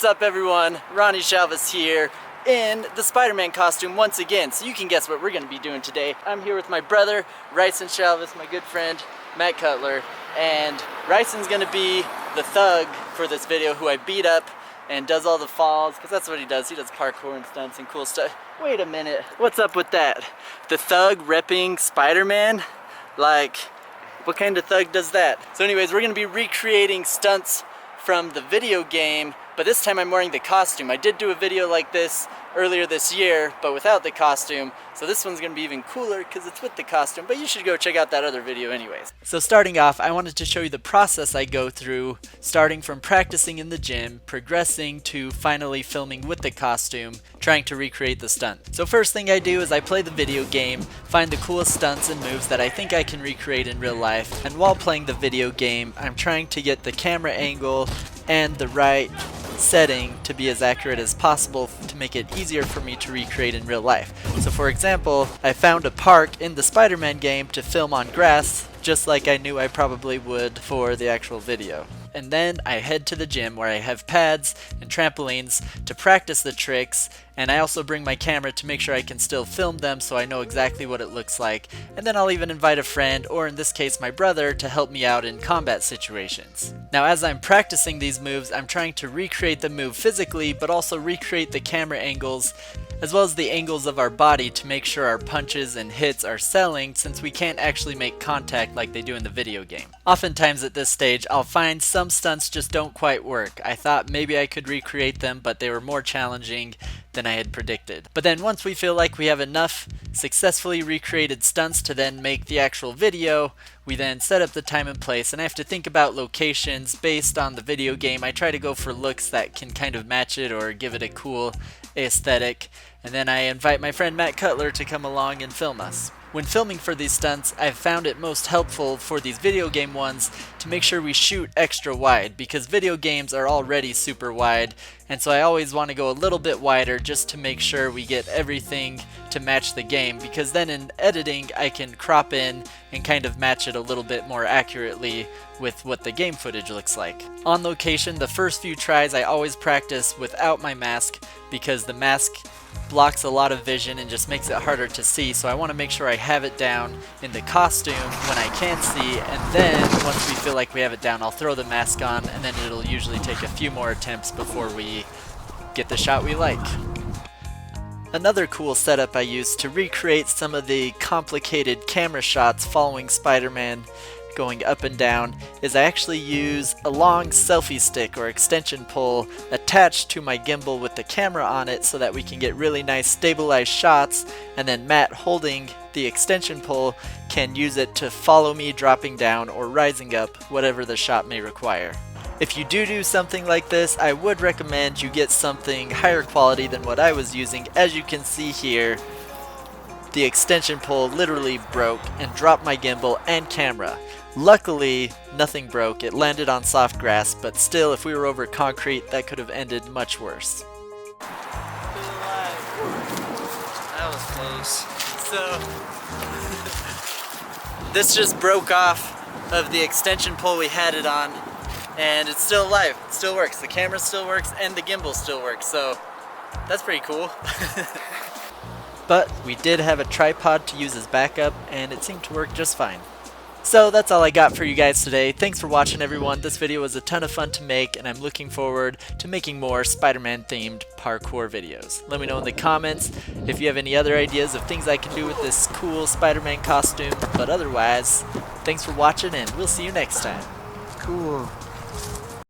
What's up everyone? Ronnie Shalvis here in the Spider-Man costume once again. So you can guess what we're going to be doing today. I'm here with my brother, Ryson Shalvis, my good friend, Matt Cutler. And Ryson's going to be the thug for this video who I beat up and does all the falls, because that's what he does. He does parkour and stunts and cool stuff. Wait a minute, what's up with that? The thug repping Spider-Man? Like, what kind of thug does that? So anyways, we're going to be recreating stunts from the video game, but this time I'm wearing the costume. I did do a video like this earlier this year, but without the costume. So this one's gonna be even cooler because it's with the costume, but you should go check out that other video anyways. So starting off, I wanted to show you the process I go through, starting from practicing in the gym, progressing to finally filming with the costume, trying to recreate the stunt. So first thing I do is I play the video game, find the coolest stunts and moves that I think I can recreate in real life, and while playing the video game, I'm trying to get the camera angle and the right setting to be as accurate as possible to make it easier for me to recreate in real life. So for example, I found a park in the Spider-Man game to film on grass, just like I knew I probably would for the actual video. And then I head to the gym where I have pads and trampolines to practice the tricks, and I also bring my camera to make sure I can still film them so I know exactly what it looks like, and then I'll even invite a friend, or in this case my brother, to help me out in combat situations. Now as I'm practicing these moves, I'm trying to recreate the move physically, but also recreate the camera angles as well as the angles of our body to make sure our punches and hits are selling, since we can't actually make contact like they do in the video game. Oftentimes at this stage, I'll find some stunts just don't quite work. I thought maybe I could recreate them, but they were more challenging than I had predicted. But then once we feel like we have enough successfully recreated stunts to then make the actual video, we then set up the time and place, and I have to think about locations based on the video game. I try to go for looks that can kind of match it or give it a cool aesthetic, and then I invite my friend Matt Cutler to come along and film us. When filming for these stunts, I've found it most helpful for these video game ones to make sure we shoot extra wide, because video games are already super wide, and so I always want to go a little bit wider just to make sure we get everything to match the game, because then in editing I can crop in and kind of match it a little bit more accurately with what the game footage looks like. On location, the first few tries I always practice without my mask, because the mask blocks a lot of vision and just makes it harder to see, so I want to make sure I have it down in the costume when I can see, and then once we feel like we have it down, I'll throw the mask on, and then it'll usually take a few more attempts before we get the shot we like. Another cool setup I use to recreate some of the complicated camera shots following Spider-Man going up and down is I actually use a long selfie stick or extension pole attached to my gimbal with the camera on it so that we can get really nice stabilized shots, and then Matt holding the extension pole can use it to follow me dropping down or rising up, whatever the shot may require. If you do something like this, I would recommend you get something higher quality than what I was using. As you can see here, the extension pole literally broke and dropped my gimbal and camera. Luckily, nothing broke. It landed on soft grass, but still, if we were over concrete, that could have ended much worse. That was close. So, this just broke off of the extension pole we had it on, and it's still alive. It still works. The camera still works, and the gimbal still works, so that's pretty cool. But we did have a tripod to use as backup, and it seemed to work just fine. So that's all I got for you guys today. Thanks for watching everyone. This video was a ton of fun to make, and I'm looking forward to making more Spider-Man themed parkour videos. Let me know in the comments if you have any other ideas of things I can do with this cool Spider-Man costume. But otherwise, thanks for watching, and we'll see you next time. Cool.